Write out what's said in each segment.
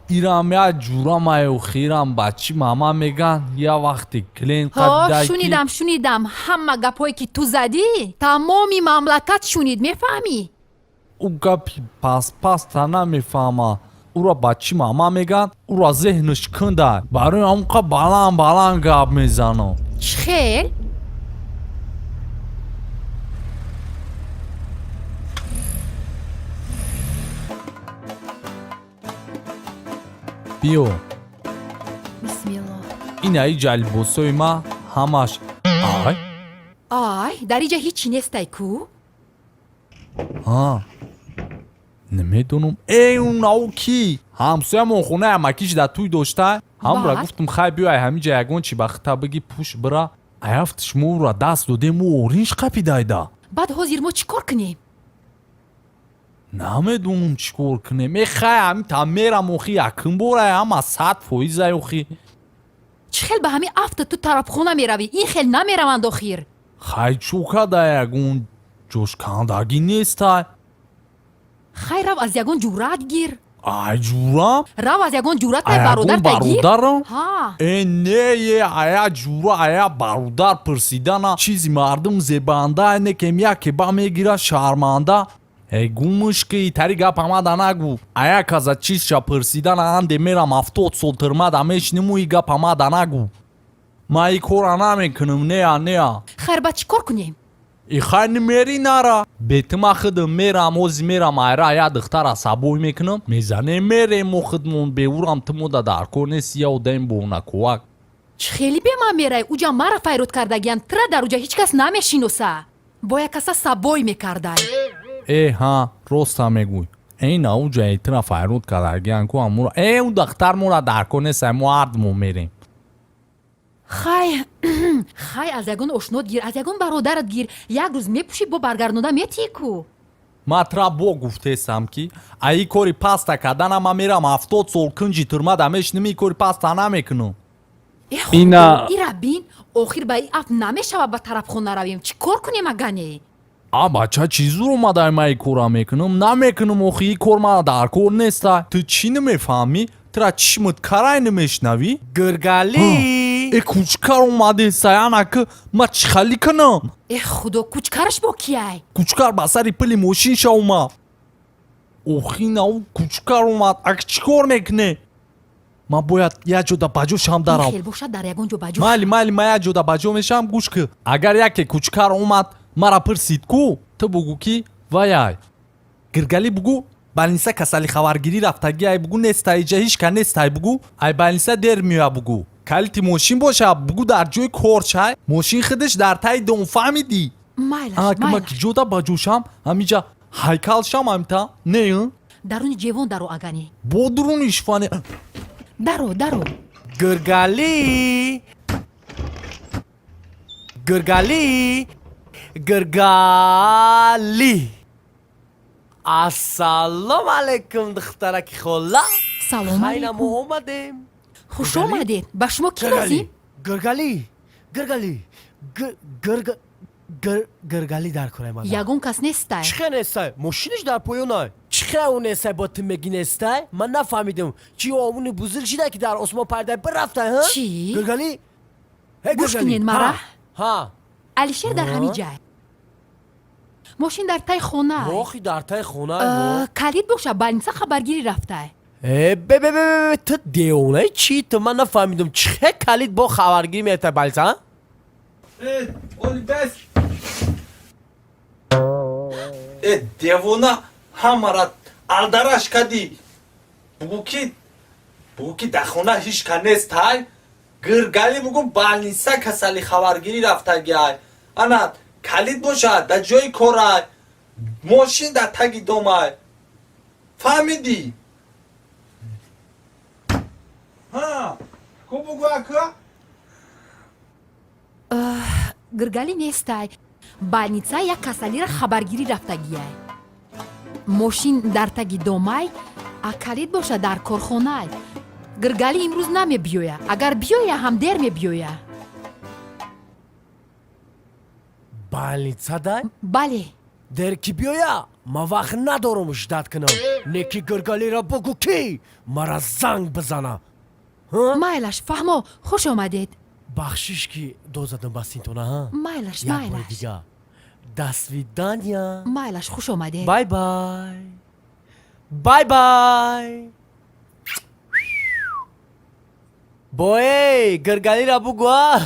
ایرام یا جورام و خیرام بچی ماما میگن یا وقتی کلین قدکی شنیدم همه گپایی که تو زدی تمامی مملکت شنید میفهمی؟ او گپی پس تا نمیفهمه او را بچی ماما میگن او را ذهنش کنده برای اونقا بلند گپ میزنه خیل؟ بیو بسم الله. این ای جلبوسوی ما همش آی در اینجا هیچی نیستی کو؟ ها نمیدونم ای اون او کی همسایه من خونه امکیش در توی داشته هم را گفتم خیلی بیای همینجا یگون چی بخطا بگی پوش برا ایفتش مو را دست داده مو اورینش قپی دایده بعد حاضر ما چی کار کنیم؟ نمیدونم چی کار کنیم ای خیلی همین تا میرم اوخی یکم برای همه 100% اوخی چه خیل به همین افت تو طرف خونه میروی این خیل نمیروند آخیر خیلی چوکا دا یگون جوش کندگی نیست خیلی رو از یگون جورت گیر ای جورم رو از یگون جورت برادر تگیر برادرم ها نه ایا جورا ایا برادر پرسیدن چیزی مردم زبانده اینه که میگه با میگیره شرمنده ای گومش که ایتری گپ همه نگو ایا کازا چیز شا پرسیدن انده میرم 70 سال ترمه دمش نموی گپ همه نگو ما ای کورا نمیکنم نه خیر با چی کار کنیم؟ ای خیلی میری نرا بیتما خودم میرم اوزی میرم ایرا ایا دختر سابوی میکنم میزنه میرم و خودمون بیورم تمو دا در کنه سیا و دیم بونه کوک چه خیلی به من میره اوجا مرا فیروت کردگیان ترا در اوجا هیچ کس نمیشینوسه باید کسا سابوی میکرده ای ها روستا میگوی این اوجا ایتنا فیروت کردگیان کو امورا ای اون دختر مورا در کنه سمو اردمون میریم خی از یگون اشنود گیر از یگون برادرت گیر یک روز میپوشی با برگردنوده میتی کو матра бо гуфтесам ки аи кори паста карданам ман мерам 70 сол кунҷи турма дамешними кори паста намекунам ина бин охир ба ин аф намешава ба тарафхона равем чӣ кор кунем агане бача чӣ зур омадай ман ин кора мекунам намекунам охи ин кор мана дар кор неста ту чӣ намефаҳмӣ тра чишмат карай намешнавӣ гиргалӣ э кучкар омаде саянака ма чӣ хали кунам худо кучкараш бо кияй кучкар ба сари пили мошинша омад охи нав кучкар омад ак чӣ кор мекунӣ ман бояд як ҷода баҷо шам дарам хел бошад дар ягон ҷо баҷо майли ман як ҷода баҷо мешам гӯш кӣ агар яке кучкар омад мара пирсид ку ту бугӯ ки ваяй гиргалӣ бугӯ балниса касали хабаргирӣ рафтагӣ ай бугӯ нестай иҷа ҳичка нестай бугӯ ай балниса дер меоя бугӯ калити мошин боша бугӯ дар ҷои кор чай мошин худаш дар таи дом фаҳмидӣ ма ки ҷода баҷошам ҳамиҷа ҳайкал шам амта не даруни ҷевон даро агани бо дуруни шифане даро гиргалӣ ассалому алайкум духтараки хола салом хайна мо омадем хуш омадед ба шумо ки лозим гиргалӣ дар кораи ман ягон кас нестай чихе нестай мошиниш дар поёнай чихе у нестай бо ту меги нестай ман нафаҳмидам чи омуни бузург шида ки дар осмон пайда бирафтай ҳа чӣ гиргалӣ гӯш кунед мара ҳа алишер дар ҳамин ҷай мошин дар таи хона охи дар таи хона калид боша балниса хабаргирӣ рафтай ту девонаи чӣ ту ман нафаҳмидам чихе калид бо хабаргирӣ метай балниса девона ҳамара алдараш кадӣ бугӯ ки дар хона ҳичка нестай гиргалӣ бугӯ балниса касали хабаргирӣ рафтагиай ана калид бошад дар ҷои корай мошин дар таги домай фаҳмидӣ ку бугӯ ака гиргалӣ нестай балница як касалира хабаргирӣ рафтагиай мошин дар таги домай а калид боша дар корхонай гиргалӣ имрӯз намебиёя агар биёя ҳам дер мебиёя балница дай бале дер ки биёя ман вақт надорам шиддат кунам неки гиргалиро бугу ки мара занг бизана. майлаш фаҳмо хуш омадед. бахшиш ки дозадам ба синтона ҳа. майлаш як бори майлаш дига. До свидания. майлаш хуш омадед. Bye bye. Bye bye. Boy, gırgalira bu gua.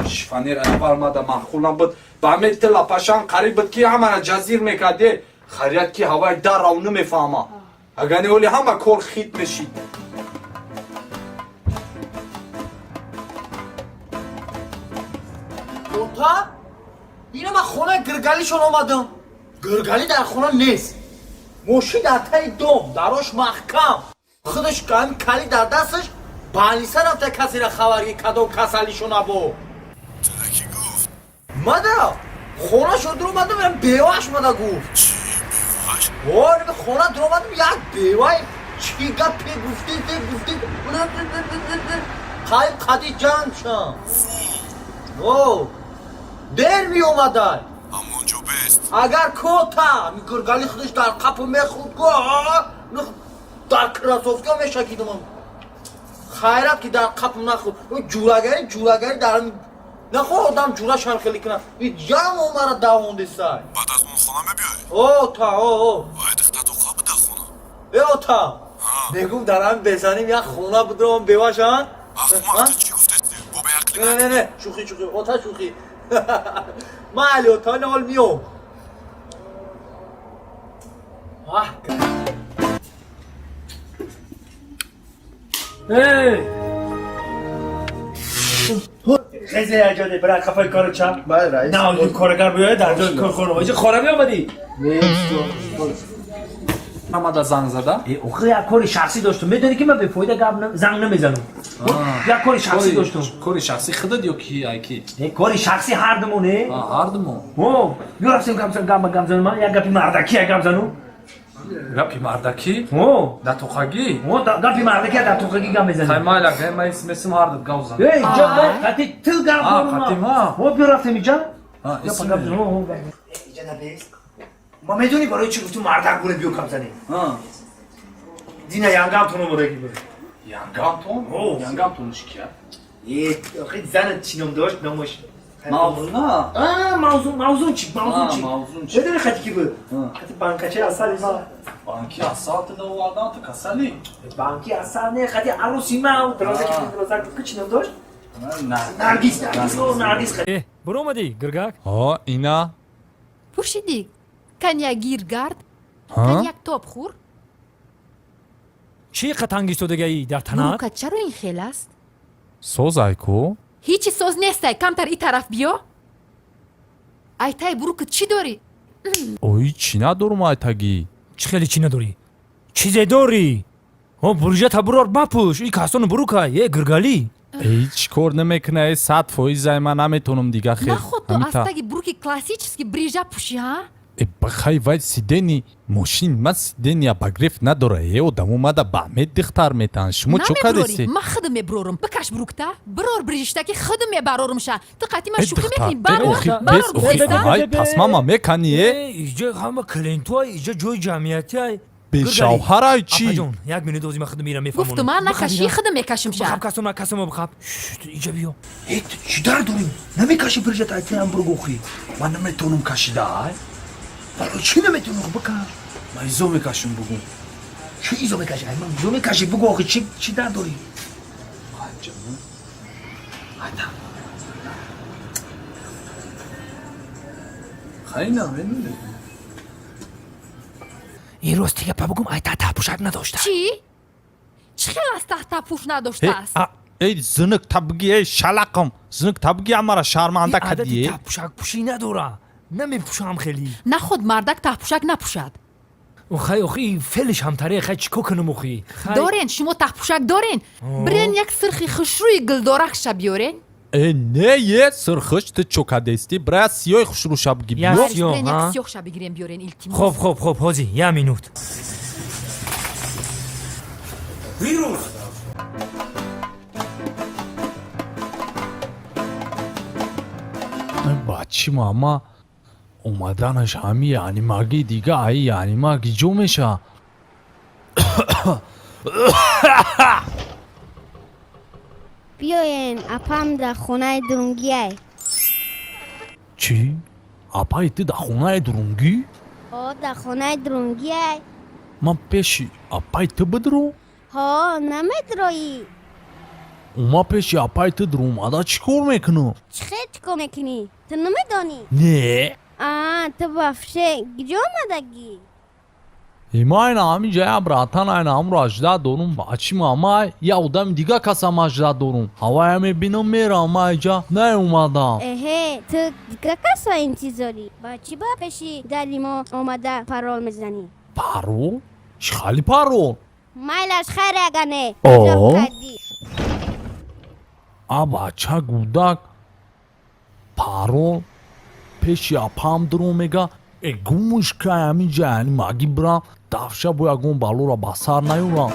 شفانیر انوارماده محخولم بود با همه تلا پاشان قریب بود که همه جزیر میکرده خرید که هوای در رو نمیفهمه اگر اولی همه کل خیت میشید اوتا؟ اینو من خونه گرگلیشون آمدم گرگلی در خونه نیست موشی در تای دوم دراش محکم خودش کم کلی در دستش بانیسه رفته کسی را خبری کدوم کسلیشون ابو چرا کی گفت؟ مادا خونه شد رو اومدم برم بیواش مادا گفت چی بیواش؟ وای به خونه در اومدم یک بیوای چی گپی گفتی خیلی قدی جنگ شم او دیر می اومدن همونجا بست اگر کوتا گرگلی خودش در قپ میخود در کراسوفتی ها میشکیدم خیرت که در قپ نخود جورگری در نخواه آدم جوره شرخلی کنه این جمع اومره دوانده سای بعد از اون خونه میبیای؟ او تا او باید اختت و خواب ده خونه او تا بگم درم بزنیم یک خونه بدرم بیواشن اخ چی گفته؟ بو به عقلی نه شوخی اوتا شوخی من علی اوتا نال میام خیلی هیجانه برای کفای کارو چم بله رئیس نه اون کارگر بیاید در جای کار خونه اینجا خارمی آمدی محمد زنگ زده اوخه یک کاری شخصی داشتم میدونی که من به فایده زنگ نمیزنم یک کاری شخصی داشتم کاری شخصی خودت یا کی ای کی کاری شخصی هر دمونه هر دمو او بیا رفتیم گم زنم من یک گپی مردکی گم زنم گپی مردکی او در توخگی گپی مردکی در توخگی گم میزنم خیمه لگه ما اسم هر دت گوزن اینجا قطعی تو گم قطعی ما او بیا رفتیم اینجا اسم اینجا نبیست ما میدونی برای چی گفتم مردک بوله بیو کم زنی دینا ینگم تونو مرگی بره ینگم تونش کیه خیلی زن چینم داشت نامش موضوع نه موضوع چی موضوع چی بدونی خطی کی بود خطی بانکچه اصلی ما بانکی اصال تده و آدم تو کسلی بانکی اصل نه خطی عروسی ما درازه که چینم داشت نه نرگیس خطی برو اومدی گرگک؟ ها اینا پرسیدی کن یک گیرگرد ها؟ کن یک توپ خور چی قطنگی شدگی ای در تنت؟ بروکت چرا این خیل است سوز ایکو هیچی سوز نیسته کمتر این طرف بیا ایتای بروکت چی داری اوی چی ندارم ایتگی چی خیلی چی نداری؟ چیزی داری؟ بروژه تا برار بپوش این کسانو برو که یه گرگلی هیچ کار نمیکنه 100% من نمیتونم دیگه خیر نه خود تو استگی بروکی کلاسیچسکی بریجه پوشی ها بخوای وای سیدنی ماشین من سیدنی بگرفت نداره یه آدم اومده با همه دختر میتن شما چو کردیستی؟ من خودم میبرورم بکش بروکتا برور بریجته که خودم میبرورم شا تو قطعی من شوخی میکنی برور بریجته پس ماما میکنی؟ اینجا همه کلینتو های اینجا جای جمعیتی های به شوهر های چی؟ جون یک منو دوزی من خودم میرم میفهمونم گفتم من نکشی خودم میکشم شا بخب کسوم بخب اینجا بیا چی در داریم نمیکشی برجت ایتی هم برو گوخی من نمیتونم کشیده برای چی نمیتونم بکش من ایزو میکشم بگو چی ایزو میکشی؟ من ایزو میکشی بگو آخی چی در داری؟ خیلی نمینونه این روز دیگه پا بگم ایتا تپوشک نداشته چی؟ چی خیلی از تحت پوش نداشته است؟ ای زنک تبگی ای شلقم زنک تبگی همارا شرمنده این عادتی کردیه تپوشک پوشی نداره نمیپوشم خیلی نه خود مردک تحت پوشک نپوشد اوخی فلش هم تره خیلی چیکو کنم اوخی دارین شما تحت پوشک دارین برین یک سرخی خشروی گلدارک شا بیارین ای نه یه سرخش تو چوکادستی برای سیای خوش رو شب گی بیو سیاه، برین ها؟ یک سیاه شا بگیرین بیارین التیماس خب هازی یه مینوت بچی ماما اومدنش همین یعنی مگی دیگه ای یعنی مگی جو میشه بیاین اپام در خونه درونگیه. چی؟ اپای تو در خونه درونگی؟ ها در خونه درونگیه. من پیشی اپای تو بدرو؟ ها نمیدروی. اوما پیشی اپای تو درو اومده چی کار میکنو؟ چیکار میکنی؟ تو نمیدانی؟ نه تو بافشه گجا آمدگی. ایما این همی جای براتن این هم رو اجده دارم بچی ماما یه آدم دیگه کسم اجده دارم هوای میبینم میرم اینجا نه اومدم اهه تو دیگه کسا انتظاری؟ با چی با پیشی در لیما آمده پرول میزنی؟ پرو؟ خالی پرو؟ مایلش خیره اگه آه. نه بچه گودک پرو پیشی اپام درو میگه گومش که همین جایی مگی برم دفشه باید گون بالو را بسر نیورم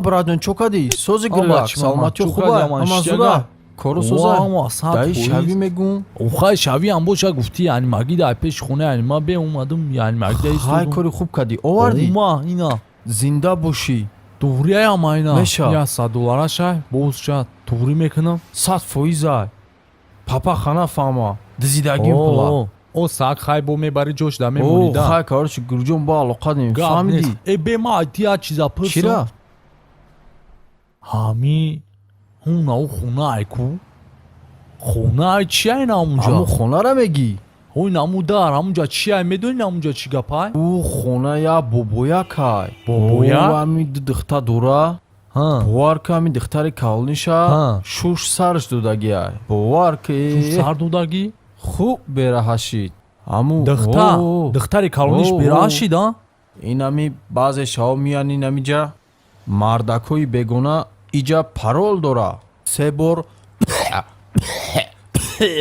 برادن چو کدی سوزی گرلک سلامتی خوبه اما زوره کارو سوزه دایی شوی میگون اوخای شوی هم باشه گفتی یعنی مگی در پیش خونه یعنی ما به اومدم یعنی مگی در های کاری خوب کدی آوردی اوما اینا زنده باشی دوری هم اینا میشه یا 100 دلار شای باز شد دوری میکنم 100 فویزای پاپا خانه فاما دزیدگیم پلا او ساک خای بو میبری جوش دمی مولیده خای کارش گرجون با علاقه دیم فهمیدی ای به ما ایتیا چیزا پرسم چرا؟ همی اون او خونه ایکو خونه ای چی این همونجا؟ همون خونه را میگی؟ اوی نمو در همونجا چی ای میدونی نمونجا چی گپای؟ او خونه یا بابویا کای بابویا؟ او همی دختر دوره باور که همی دختر کالنیشه شوش سرش دودگی های باور که سر دودگی؟ خوب برهشید همون دختر کالونیش برهشید ها؟ این همی بعض شاو میانی نمیجا مردکوی بگونه ایجا پرول دوره 3 بار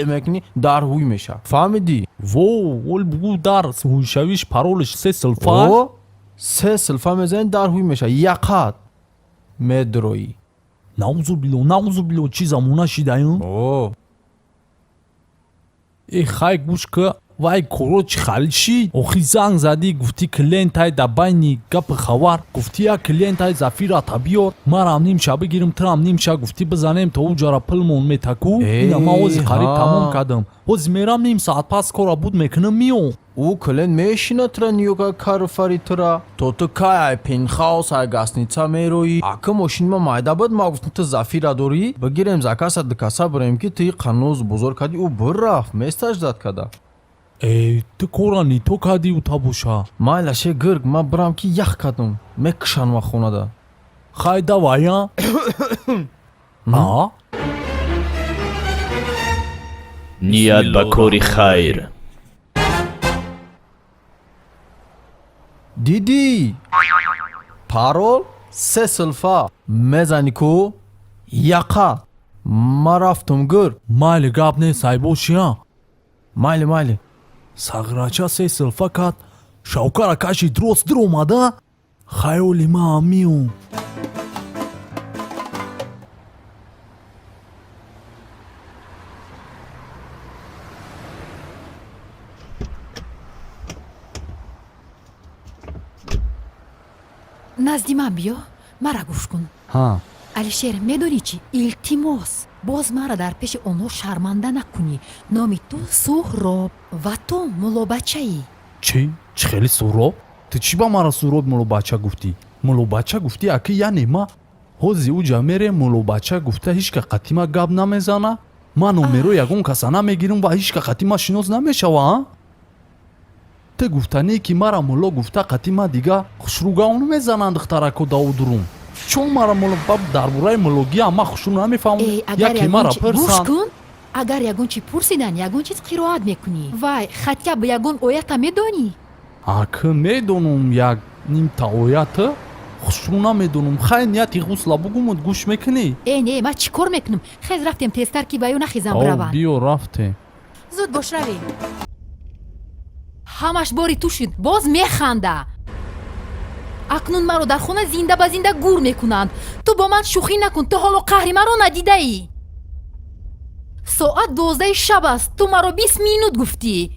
میکنی در هوی میشه فهمیدی؟ اول بگو در هوی شویش پرولش 3 سلفا 3 سلفا میزنی در هوی میشه یقت مدروی نعوذ بالله چی زمونه شیدیم؟ ای خای گوش که وای کروچ خالشی اخی زنگ زدی گفتی کلینت های دباینی گپ خوار گفتی یا کلینت های زفیرا تبیور مرام نیم شب بگیرم ترام نیم شب گفتی بزنیم تو جارا پلمون میتکو اینا ما وزی خرید تمام کردم وز میرم نیم ساعت پس کارا بود میکنم میو او کلین میشینه ترا نیوگا کار فری ترا تو کای پینخاوس های گاسنیچا میروی اکا ماشین ما مایده بود ما گفتم تو زفیرا دوری بگیریم زکاسا دکاسا بریم که تی قنوز بزرگ کدی او بر رفت میستش داد کده ای تو کورانی تو کدی او تابوشا مایلشه گرگ ما برام که یخ کدم میکشن ما خونه ده خای دوایا ها نیت با کوری خیر دیدی پارول 3 سلفا میزنی کو یقا ما رفتم گر مایل گاب نه سایبوشی ها مایل ساغراچا 3 سلفا کات شاوکارا کاشی درست در اومده خیلی ما میو назди ман биё мара гӯш кун алишер медонӣ чӣ илтимос боз мара дар пеши онҳо шарманда накунӣ номи ту суҳроб ва ту мулобачаӣ чӣ хеле суроб ту чӣ ба мара суроб мулобача гуфтӣ мулобача гуфтӣ аки яъне ма ҳози уҷа мерем мулобача гуфта ҳичка қатима гап намезана ман номеро ягон каса намегирам ва ҳичка қатима шинос намешава ты гуфтанӣ ки мара мулло гуфта қатима дига хушрӯгавон мезананд духтарако давудурум чон мара дар бораи муллогӣ ама хушрӯ намефаҳмам яке мара пурсанд кун агар ягон чи пурсидан ягон чиз қироат мекунӣ вай хатя ба ягон оята медонӣ аки медонам як нимта оята хушрӯ намедонам хай нияти ғусла бугумуд гӯш мекунӣ не ман чӣ кор мекунам хез рафтем тезтар ки ба ё нахезам бираванд биё рафтем зуд бош равем ҳамаш бори ту шуд боз механда акнун маро дар хона зинда ба зинда гур мекунанд ту бо ман шӯхӣ накун ту ҳоло қаҳри маро надидаӣ соат 12 шаб аст. ту маро 20 минут гуфтӣ.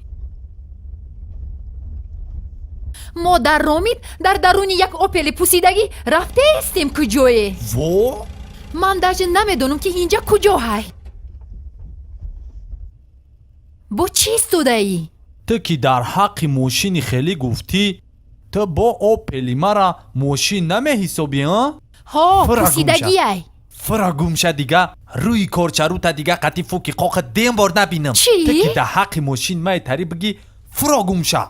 мо дар ромид дар даруни як опели пусидагӣ рафтаистем куҷое. во ман даже намедонам ки инҷа куҷо ҳай. бо чӣ истодаӣ? ту ки дар ҳаққи мошини хелӣ гуфтӣ, ту бо опели мара мошин намеҳисобӣ, а? ҳо Фара пусидагиай. фара гумша дига рӯи корчарута дига қати фуки қоқи дем бор набинам. Чӣ? ту ки дар ҳаққи мошин метарӣ бигӣ фара гумша.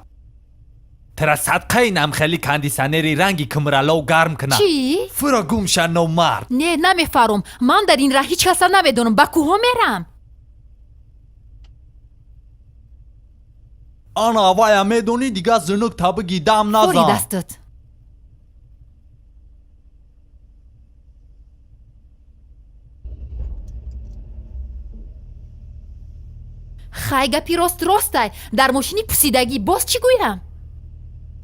тара садқаи намхели кондисионери ранги кимралов гарм кунад. чӣ? фара гумша номард. не намефаҳмам. ман дар ин раҳ ҳеҷ каса намедонам. ба кӯҳо мерам? ана вая медонӣ дига зунук табиги дам фори назан. дастат. хай гапи ростай. дар мошини пусидагӣ боз чӣ гӯям?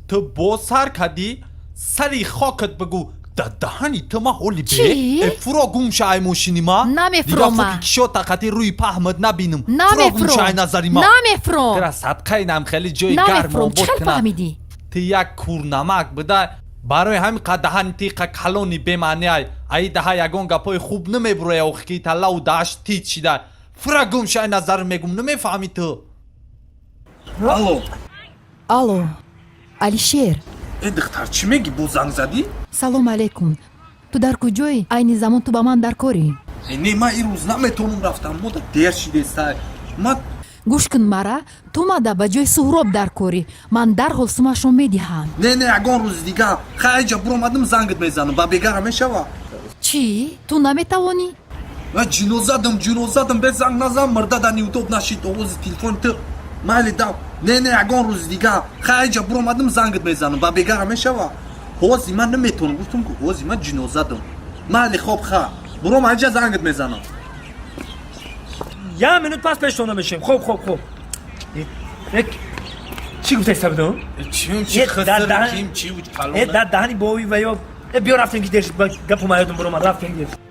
ту бо сар кадӣ сари хокат бигӯ да даҳани ту ма ҳоли бе. Чӣ? фуро гумша ай мошини ма. Намефурам дига ман. фуки кишота қати рӯи паҳмат набинам. фуро гумша ай назари ма. намефром. тара садқаи намхели ҷои гарм намефром. обод чӣ кунад. фаҳмидӣ? ту як курнамак бидай барои ҳамин қад даҳани тиқа калони бемаъниай аи даҳа ягон гапои хуб намебуроя охки та лаву даҳаш тит шидай. фура гумша ай назари мегум намефаҳмӣ ту. алло алло алишер, э духтар чӣ мегӣ бо занг задӣ? салом алейкум. ту дар куҷоӣ? айни замон ту ба ман дар корӣ? не ман ин рӯз наметавонам рафтам мода дер шидестай. ман гӯш кун мара. ту мада ба ҷои суҳроб дар корӣ. ман дарҳол сумашро медиҳам. не ягон рӯзи дига хайҷа буромадам зангт мезанам ба бегара мешава. чӣ? ту наметавонӣ? ҷинозадам бе занг назан мурдада неудоб нашид овози телефон ту майли дав. не ягон рӯзи дига хайҷа буромадам зангт мезанам ба бегара мешава. ҳози ман наметавонам гуфтам ку ҳози ман ҷинозадам. майли хоб ха буром айҷа зангт мезанам. یه منوت پس پشتونه بشیم خب چی گفته سبدون؟ در دهنی باوی و یا بیا رفتیم که درش گپ اومدم برو من رفتیم گفت